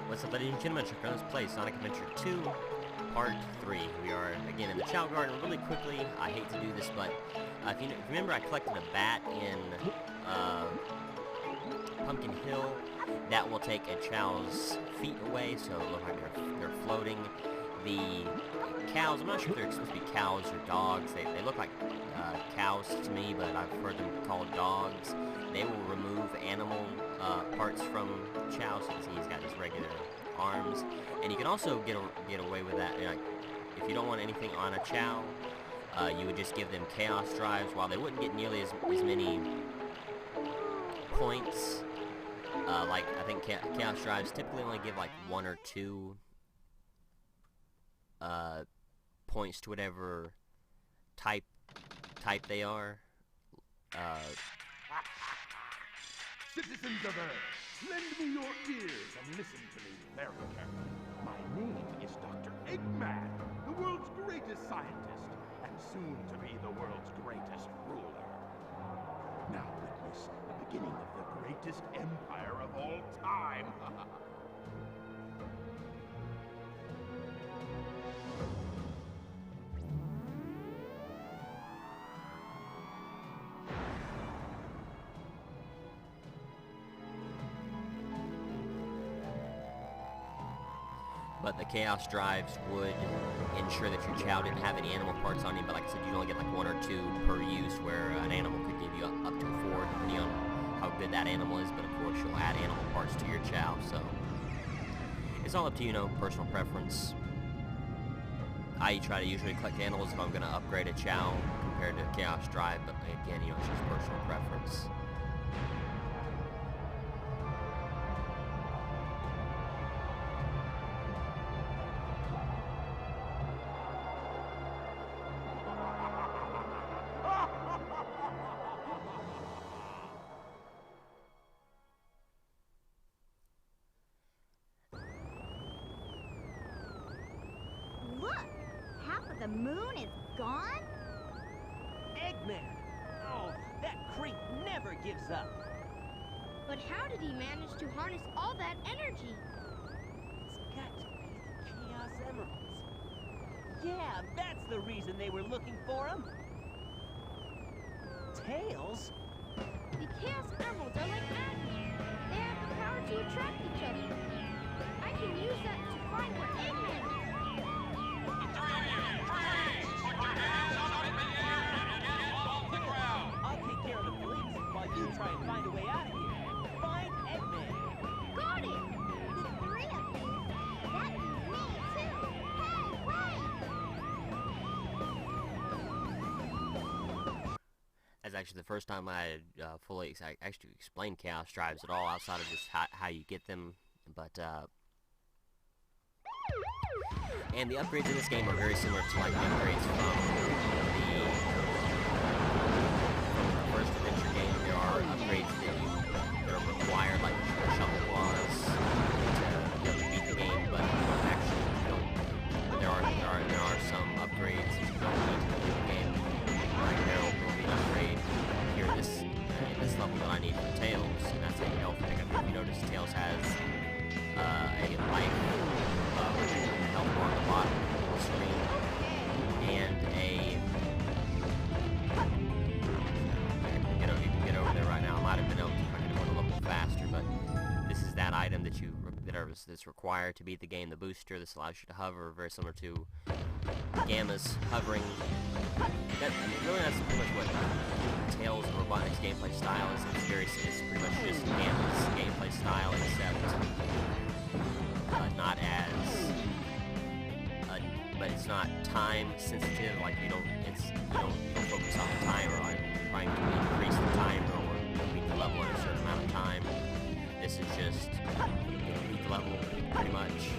What's up, ladies and gentlemen? Let's play Sonic Adventure 2, Part 3. We are, again, in the Chow Garden. Really quickly, I hate to do this, but if you remember, I collected a bat in Pumpkin Hill. That will take a Chow's feet away, so it looks like they're floating. The cows, I'm not sure if they're supposed to be cows or dogs. They look like cows to me, but I've heard them called dogs. They will remove animal parts from Chow, so you can see he's got his regular arms. And you can also get away with that. Like, if you don't want anything on a Chow, you would just give them chaos drives. While they wouldn't get nearly as many points, like I think chaos drives typically only give like 1 or 2 points to whatever type they are. Citizens of Earth, lend me your ears and listen to me very carefully. My name is Dr. Eggman, the world's greatest scientist, and soon to be the world's greatest ruler. Now witness the beginning of the greatest empire of all time. But the chaos drives would ensure that your Chow didn't have any animal parts on you, but like I said, you'd only get like 1 or 2 per use, where an animal could give you up to 4, depending on how good that animal is. But of course, you'll add animal parts to your Chow, so it's all up to you, personal preference. I try to usually collect animals if I'm going to upgrade a Chow compared to chaos drive, but again, it's just personal preference. The moon is gone? Eggman! Oh, that creep never gives up. But how did he manage to harness all that energy? It's got to be the Chaos Emeralds. Yeah, that's the reason they were looking for him. Tails? The Chaos Emeralds are like magnets. They have the power to attract each other. I can use that to find where Eggman is. I'll take care of the police while you try and find a way out of here. Find Eggman. Got it! The 3 of you. That means me, too. Hey, wait! That's actually the first time I fully actually explained chaos drives at all, outside of just how you get them. But and the upgrades in this game are very similar to like the upgrades from the first adventure game. There are upgrades that are required, like shovel claws, to beat the game, but actually there are some upgrades that you don't need to beat the game. Like there will be an upgrade here in this level that I need for Tails, and that's a health pickup. If you notice, Tails has a life health bar on the bottom of the screen, and you can get over there right now. I might have been able to go a little faster, but this is that item that's required to beat the game. The booster. This allows you to hover, very similar to Gamma's hovering. Really, that's pretty much what Tails and Robotnik's gameplay style is. It's pretty much just Gamma's gameplay style, except not as but it's not time sensitive. Like you don't focus on the timer, like trying to increase the timer or beat the level in a certain amount of time. This is just beat the level pretty much,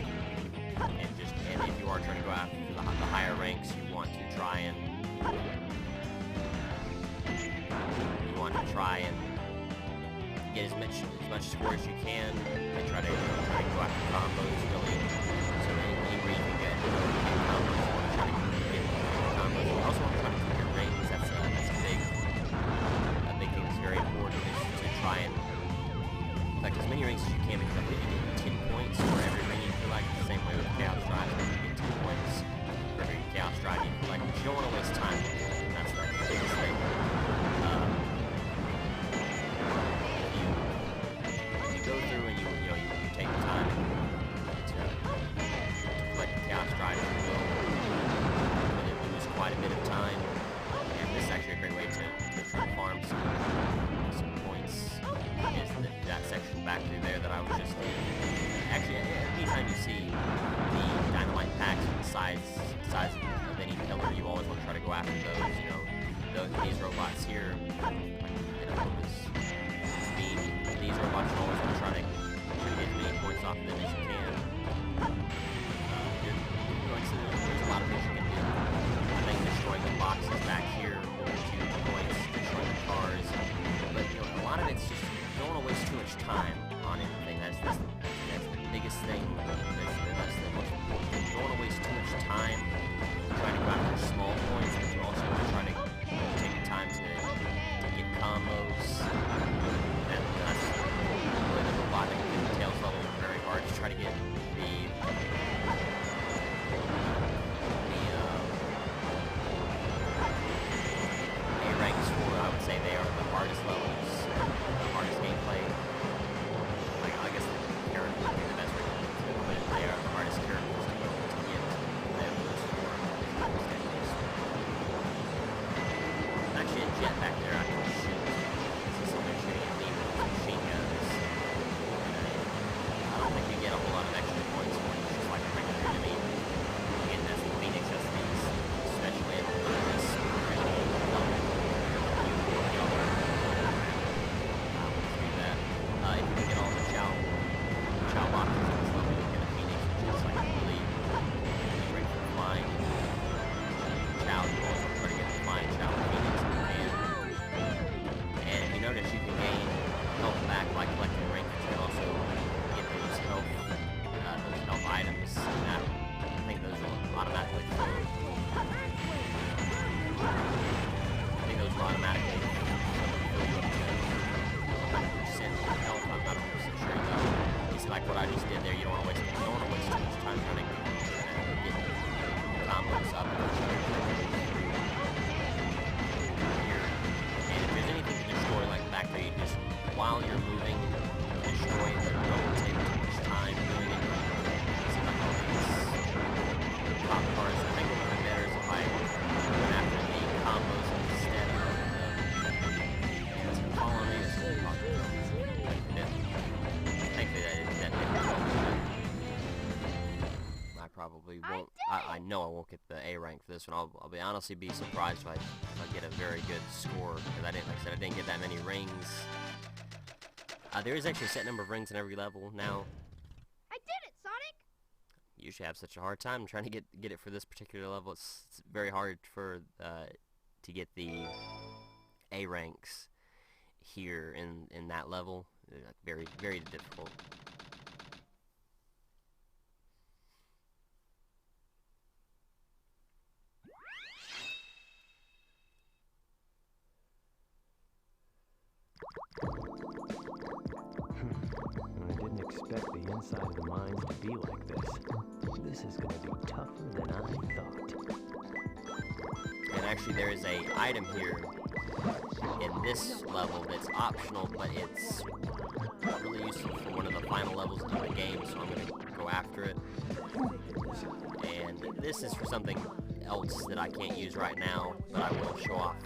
and if you are trying to go after the higher ranks, you want to try and get as much score as you can, and try to go after combos really. So anywhere you can get combos, you want to try to get combos. You also want to try to keep your rings. That's a big thing that's very important, is to try and collect as many rings as you can, because I believe you get 10 points for every ring you collect. The same way with Chaos Drive, you get 2 points for every Chaos Drive you collect. But you don't want to waste time. That's the biggest thing. If you go through and you take the time to collect the Chaos Drive, you will really lose quite a bit of time. And this is actually a great way to try to farm some points. Is that section back through there that I was just in. Actually, anytime you see the dynamite packs with the size of any pillar, you always want to try to go after those. You know, these robots here. These robots you always want to try to get as many points off of them as you can. There's a lot of things you can do. I think destroying the boxes back here will get you points, destroying the cars. But you know, a lot of it's just you don't want to waste too much time on anything. That's the biggest thing. That's the most important thing. You don't want to waste too much time trying to go after small points, but you also want to try to take the time to get combos. And that's really the robotic details level very hard to try to get the A ranks for. I would say they are the hardest levels, the hardest gameplay. Like, I guess the character would be the best way to put it. They are the hardest characters to get those for. Actually, a jet back there I can shoot. See someone shooting at me with machine guns. I don't think you get a whole lot of extra points for it. It's just like a regular enemy. Again, that's the Phoenix SPs, especially at this if you can get all the chow boxes in this level, you get a Phoenix, which is like really great for flying. Chow, you also try to get the flying chow Phoenix if you can. And you notice you can gain health back by collecting rank, but you can also get those health items. And I think those will automatically fill. I think those will automatically fill you up to 100% health. I'm not 100% sure though. It's like what I just did there. You don't want to waste too much time trying to get combos up. Here. And if there's anything to destroy like back there, you just while you're moving, destroy it. Don't take too much time doing it. See like all these top cars. I think it would be better if I went after the combos instead of follow me. Thankfully that didn't help me. I probably won't. I know I won't get the A rank for this one. I'll be honestly be surprised if I get a very good score, because like I said, I didn't get that many rings. There is actually a set number of rings in every level now. I did it, Sonic! You usually have such a hard time trying to get it for this particular level. It's very hard for to get the A ranks here in that level. Very, very difficult. I didn't expect the inside of the mines to be like this. This is going to be tougher than I thought. And actually there is a item here in this level that's optional, but it's really useful for one of the final levels of the game, so I'm going to go after it. And this is for something else that I can't use right now, but I will show off.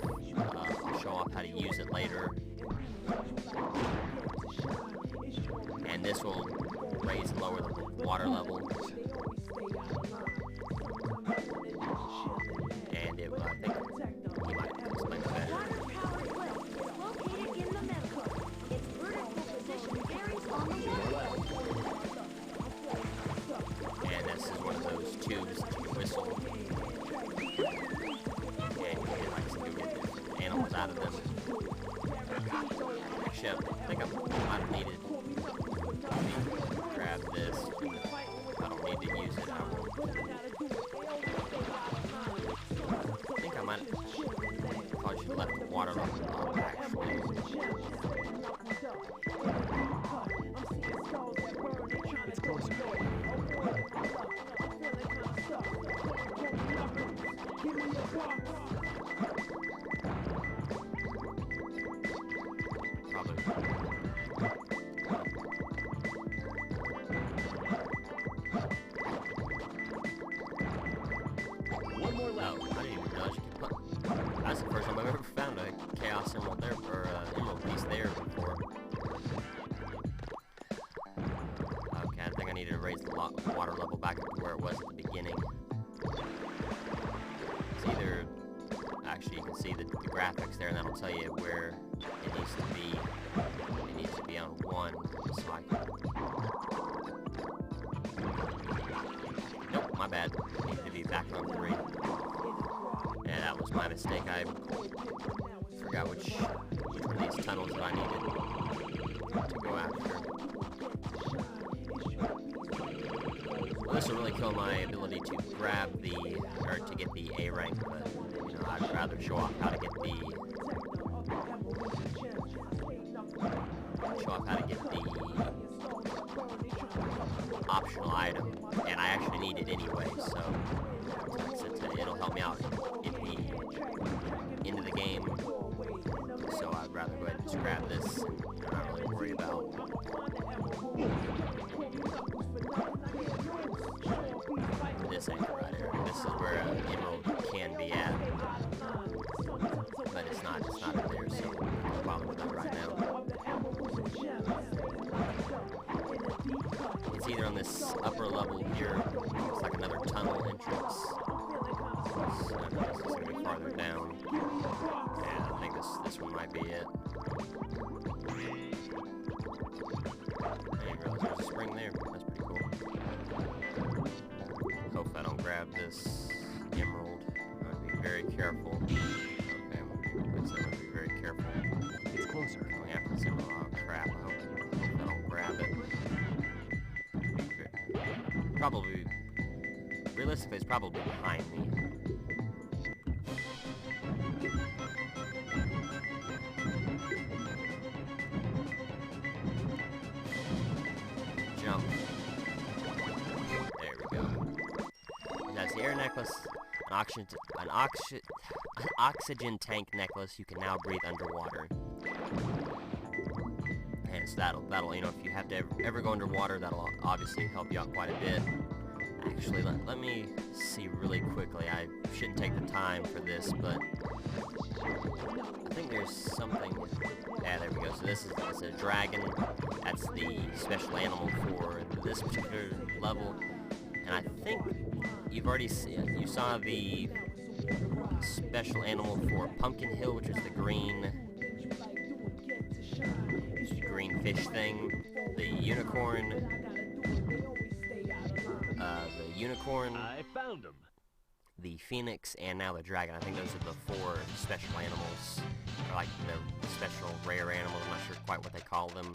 I'll show off how to use it later. And this will raise and lower the water level. And it will, I think, he might explain it better. Water-powered well is located in the metal. Its vertical position varies on the water. And this is one of those tubes that you whistle. And you can, like, you get the animals out of them. Actually, I think I might have needed to grab this. If I don't need to use it, I won't. raise the water level back up to where it was at the beginning. It's either, actually you can see the graphics there, and that'll tell you where it needs to be. It needs to be on 1, so I can... Nope, my bad. It needs to be back on 3. Yeah, that was my mistake. I forgot which one of these tunnels that I needed to go after. Well, this will really kill my ability to grab the, or to get the A rank, but, you know, I'd rather show off how to get the, optional item, and I actually need it anyway, so it'll help me out in the end of the game, so I'd rather go ahead and just grab this and not really worry about this anchor right here. This is where Emerald can be at, but it's not in there, so no bother with that right now. It's either on this upper level here, it's like another tunnel entrance. So I guess it's gonna be farther down. Yeah, I think this one might be it. I didn't realize there was a spring there. That's pretty cool. Hope I don't grab this emerald. I'll be very careful. Okay, so I'm gonna be very careful. It's closer. Going after this emerald. Oh crap, I hope I don't grab it. Probably, realistically, it's probably behind me. Jump. There we go. That's the air necklace, an oxygen tank necklace. You can now breathe underwater. And so that'll, you know, if you have to ever go underwater, that'll obviously help you out quite a bit. Actually, let me see really quickly. I shouldn't take the time for this, but I think there's something. Yeah, there we go. So this is a dragon. That's the special animal for this particular level. And I think you've already you saw the special animal for Pumpkin Hill, which is the green fish thing, the unicorn, I found him. the phoenix, and now the dragon. I think those are the 4 special animals, or like the special rare animals. I'm not sure quite what they call them.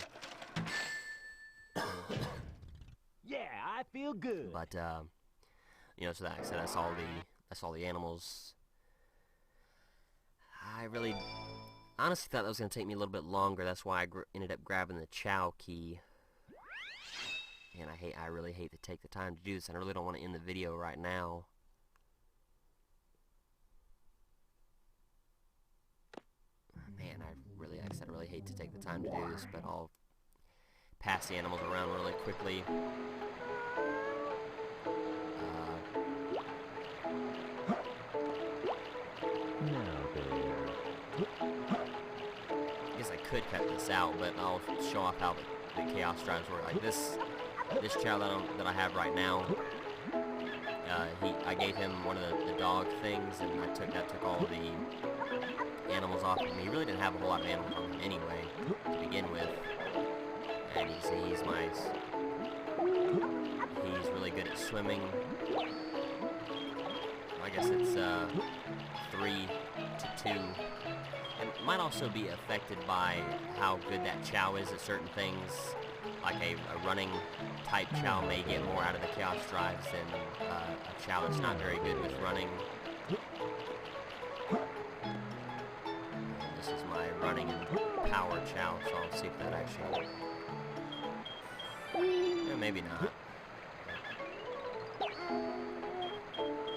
Yeah, I feel good. But you know, so that's all the animals. I really honestly thought that was going to take me a little bit longer. That's why I ended up grabbing the Chow key. And I really hate to take the time to do this, and I really don't want to end the video right now. Man, like I said, I really hate to take the time to do this, but I'll pass the animals around really quickly. I guess I could cut this out, but I'll show off how the chaos drives work. Like this Chow that I have right now, I gave him one of the dog things, and I took all the animals off of him. He really didn't have a whole lot of animals on him anyway to begin with, and you see he's really good at swimming. I guess it's 3-2. It might also be affected by how good that Chow is at certain things. Like a running type Chow may get more out of the chaos drives than a Chow that's not very good with running. This is my running and power Chow, so I'll see if that actually... maybe not.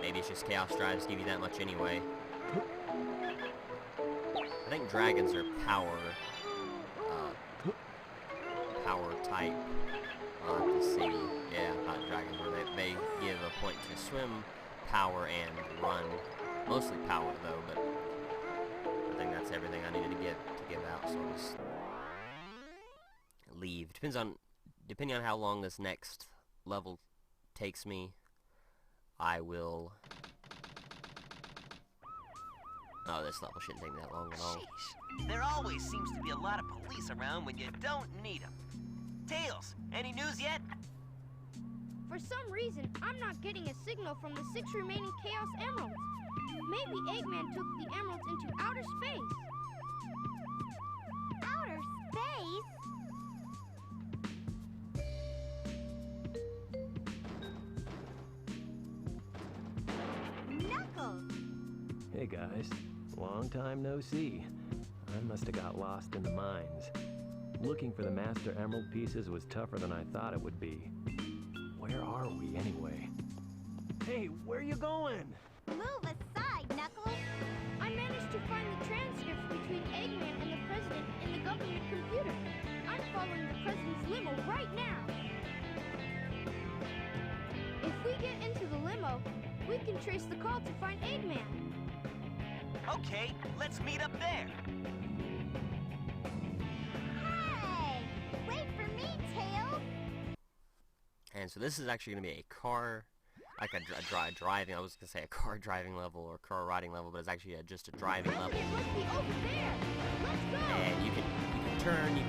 Maybe it's just chaos drives give you that much anyway. I think dragons are power type. I'll have to see. Yeah, not dragons, where they give a point to swim, power, and run. Mostly power though, but I think that's everything I needed to give out, so I'll just leave. Depending on how long this next level takes me, I will... Oh, this level shouldn't take me that long at all. Sheesh. There always seems to be a lot of police around when you don't need them. Tails, any news yet? For some reason, I'm not getting a signal from the 6 remaining Chaos Emeralds. Maybe Eggman took the emeralds into outer space. Outer space? Knuckles! Hey guys, long time no see. I must have got lost in the mines. Looking for the Master Emerald pieces was tougher than I thought it would be. Where are we anyway? Hey, where are you going? Move aside, Knuckles! I managed to find the transcripts between Eggman and the President in the government computer. I'm following the President's limo right now. If we get into the limo, we can trace the call to find Eggman. Okay, let's meet up there. Hey! Wait for me, Tails! And so this is actually going to be a car, like a driving, I was going to say a car driving level or car riding level, but it's actually just a driving level. It must be over there! Let's go! And you can turn, you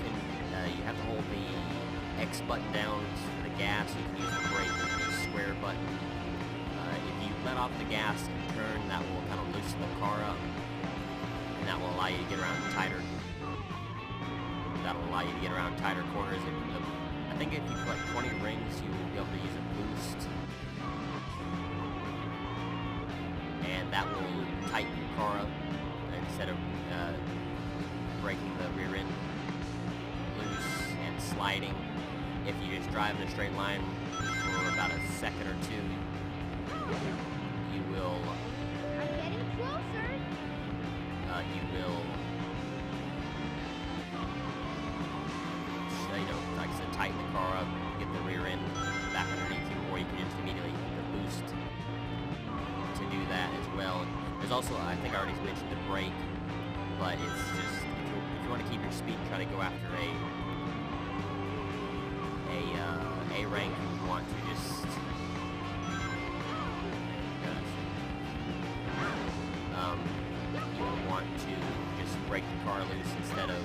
have to hold the X button down for the gas, you can use the brake, the square button. If you let off the gas and turn, that will kind of loosen the car up, and that will allow you to get around tighter. That will allow you to get around tighter corners. I think if you collect 20 rings, you will be able to use a boost, and that will tighten your car up instead of breaking the rear end loose and sliding. If you just drive in a straight line for about a second or two, you will. I'm getting closer! You will. Like I said, tighten the car up, get the rear end back underneath you, or you can just immediately hit the boost to do that as well. There's also, I think I already mentioned the brake, but it's just, if you want to keep your speed and try to go after A rank, you want to just, you want to just break the car loose instead of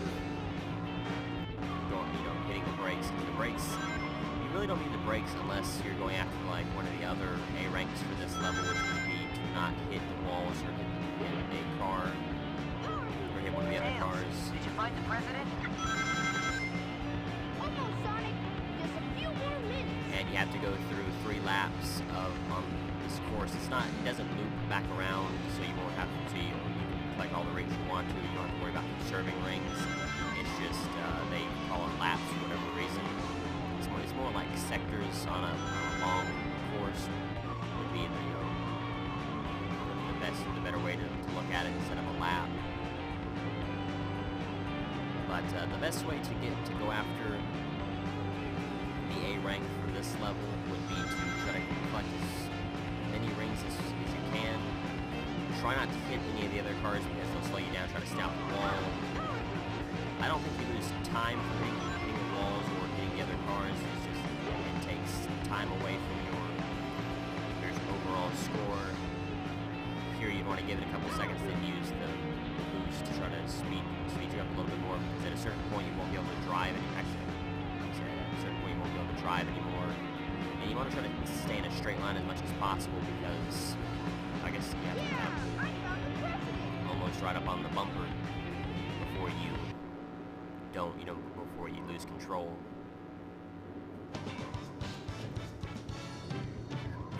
hitting the brakes. The brakes, you really don't need the brakes unless you're going after like one of the other A ranks for this level, which would be to not hit the walls or hit a car or hit one of the other cars. Did you find the President? Almost, Sonic! Just a few more minutes! And you have to go through 3 laps of this course. It doesn't loop back around, so you won't have to. You can collect all the rings you want to. You don't have to worry about conserving rings. It's just they call it laps for whatever reason. It's more like sectors on a long course would be the better way to look at it instead of a lap. But the best way to go after the A rank for this level would be to try to collect as many rings as you can. Try not to hit any of the other cars because they'll slow you down. Try to stay off the wall. I don't think you lose time for hitting the walls or hitting the other cars. It's just it takes time away from your overall score. Here you'd want to give it a couple seconds, then use the boost to try to speed you up a little bit more, because at a certain point you won't be able to drive anymore. And you want to try to stay in a straight line as much as possible, because I guess you have to I found the President! almost right up on the bumper before you before you lose control.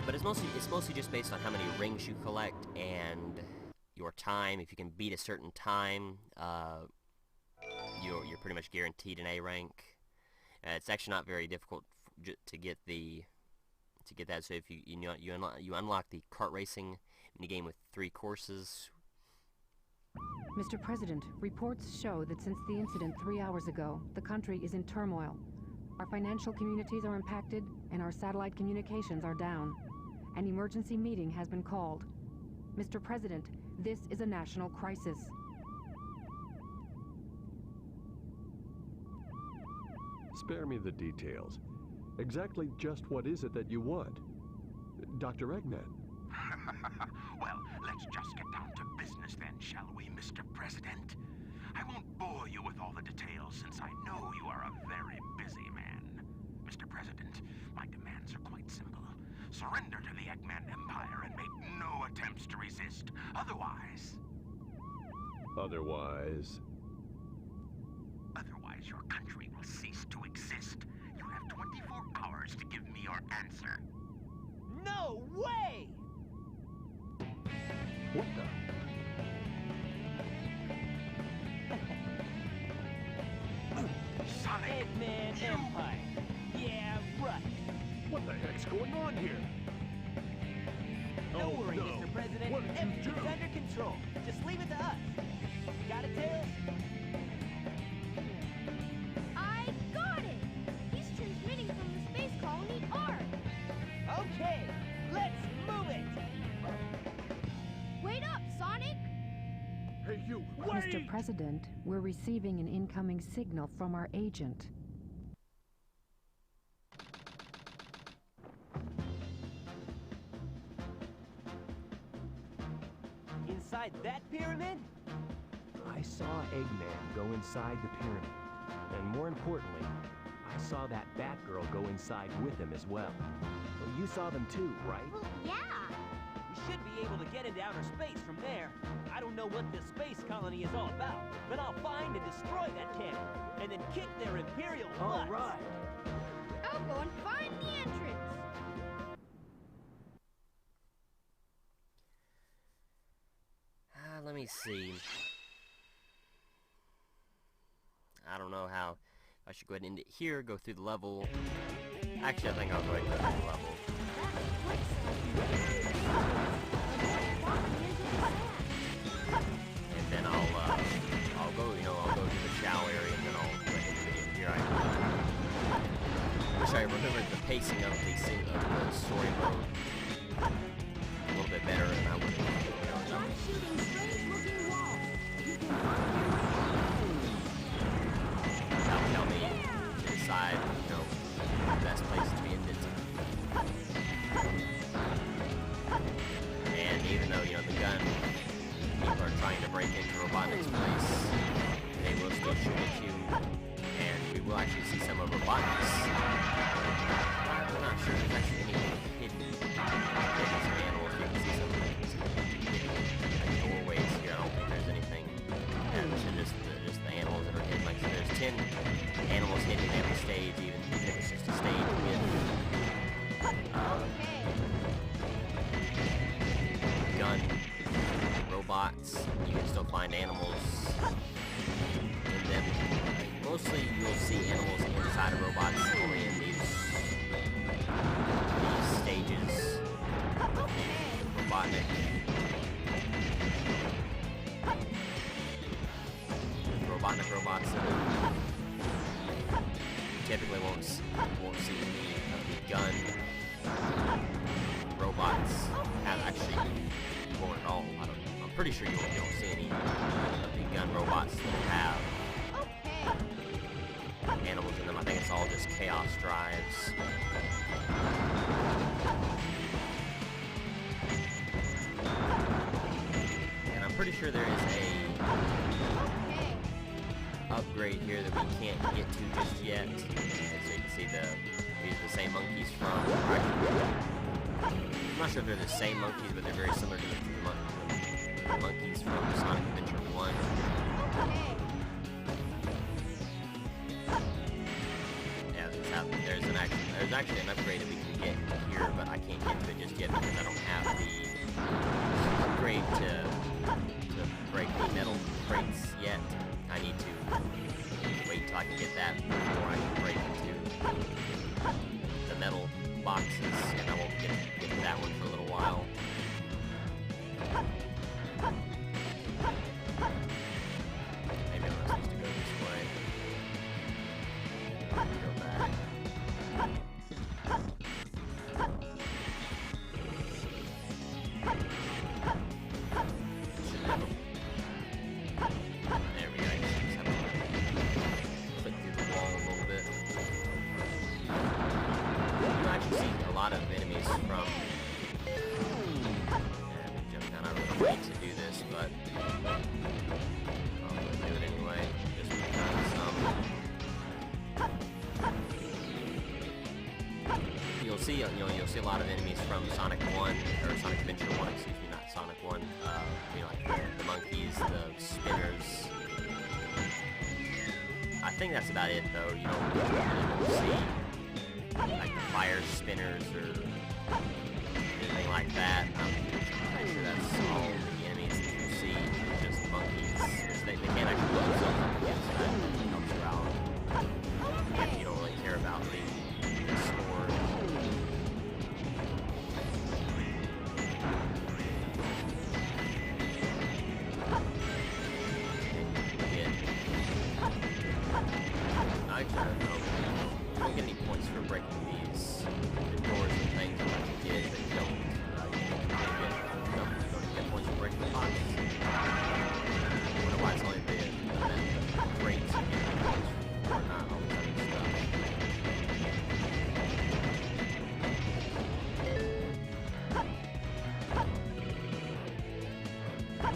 But it's mostly just based on how many rings you collect and your time. If you can beat a certain time, you're pretty much guaranteed an A rank. It's actually not very difficult to get that. So if you unlock the kart racing minigame with 3 courses. Mr. President, reports show that since the incident 3 hours ago, the country is in turmoil. Our financial communities are impacted, and our satellite communications are down. An emergency meeting has been called. Mr. President, this is a national crisis. Spare me the details. Exactly just what is it that you want? Dr. Eggman? Well, let's just get down to business then, shall we, Mr. President? I won't bore you with all the details since I know you are a very busy man. Mr. President, my demands are quite simple. Surrender to the Eggman Empire and make no attempts to resist. Otherwise, your country will cease to exist. You have 24 hours to give me your answer. No way! What the? Sonic! Eggman Empire. Yeah, right. What the heck's going on here? Don't Oh, worry, no. Mr. President. What did you Everything's do? under control. Just leave it to us. Got it, Tails? I got it! He's transmitting from the space colony Ark. Okay, let's move it! Wait up, Sonic! Hey, you! Mr. President, we're receiving an incoming signal from our agent. Inside that pyramid? I saw Eggman go inside the pyramid. And more importantly, I saw that Batgirl go inside with him as well. Well, you saw them too, right? Well, yeah. We should be able to get into outer space from there. I don't know what this space colony is all about, but I'll find and destroy that cannon, and then kick their Imperial butts. All right. I'll go and find the entrance. Let me see. I don't know how. I should go ahead and end it here, go through the level. Actually, I think I'll go ahead and go through the level. And then I'll go, I'll go to the shower area and then I'll go ahead and end the video here. I wish I remembered the pacing of the story mode a little bit better than I would have. Try shooting strange-looking walls. You can find your way That'll tell me to decide, the best place to be ended. And even though, the gun, people are trying to break into Robotnik's place, they will still shoot at you, and we will actually see some of Robotnik's. I'm not sure if there's actually anything hidden. Maybe some animals, you can see some hidden doorways here. I don't think there's anything. Just the animals that are hidden. Like, so there's 10 animals hidden in every stage, even if it's just a stage with gun robots. You can still find animals in them. Mostly you'll see animals inside of robots only in these stages with the Robotnik. Robotnik robots in them. You typically won't see any of the gun robots have actually going at all. I'm pretty sure you won't see any of the gun robots that have animals in them. I think it's all just chaos drives. And I'm pretty sure there is a upgrade here that we can't get to just yet. So you can see these are the same monkeys from... I'm not sure if they're the same monkeys, but they're very similar to the monkeys from Sonic Adventure 1. Yeah, there's actually an upgrade that we can get here, but I can't get to it just yet because I don't have the upgrade to break the metal crates yet. I need to wait till I can get that before I can break into the metal boxes, and I won't get to that one for a little while. Maybe I'm not supposed to go this way. Go back. Should have there we go. I just have to click through the wall a little bit. lot of enemies from... I don't really need to do this, but I'll do it anyway, just because you'll see a lot of enemies from Sonic 1 or Sonic Adventure 1, excuse me, not Sonic 1. Like the monkeys, the spinners. I think that's about it, though. You don't really see like the fire spinners or anything like that. I'm pretty sure that's all the enemies that you see, just monkeys. Which they can't actually blow themselves up against, so that helps you out. If you don't really care about the score. Actually, I don't know. You don't get any points for breaking these doors and things like you did, but you don't get points for breaking the box. I wonder why it's only been great to get points for not all this other stuff.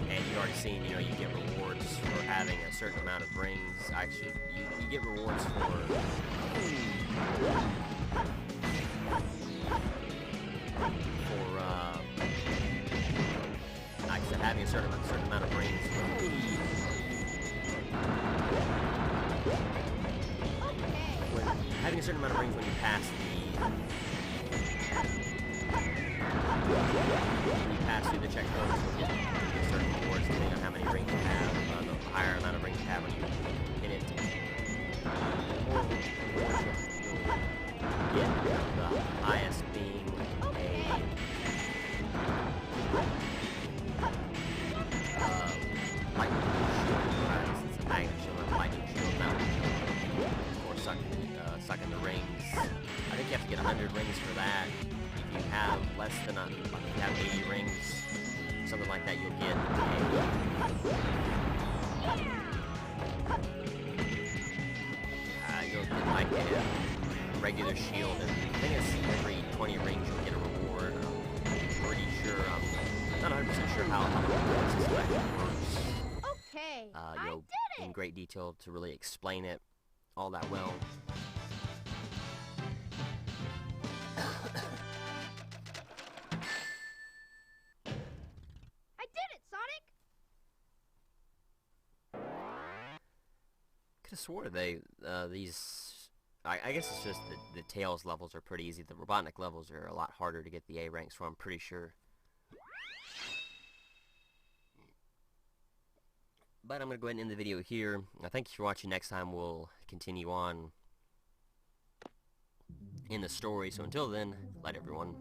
And you've already seen, you get rewards for having a certain amount of rings. Actually, you get rewards for like I said, having a certain amount of rings. Having a certain amount of rings when you pass through the checkpoints, you'll get certain rewards depending on how many rings you have. The higher amount of rings you have when you hit it, the more rewards you'll get. The highest being a lightning shield. It's a magnet shield, not a lightning shield. Now, of course, sucking the rings. I think you have to get 100 rings for that. If you have less than if you have 80 rings, something like that, you'll get like a regular shield, and I think it's every 20 rings you'll get a reward. I'm pretty sure, I'm not 100% sure how the reward system actually works. Okay, I did it! In great detail to really explain it all that well. I did it, Sonic! Could have swore I guess it's just the Tails levels are pretty easy. The Robotnik levels are a lot harder to get the A ranks for, I'm pretty sure. But I'm going to go ahead and end the video here. Thank you for watching. Next time we'll continue on in the story. So until then, light everyone.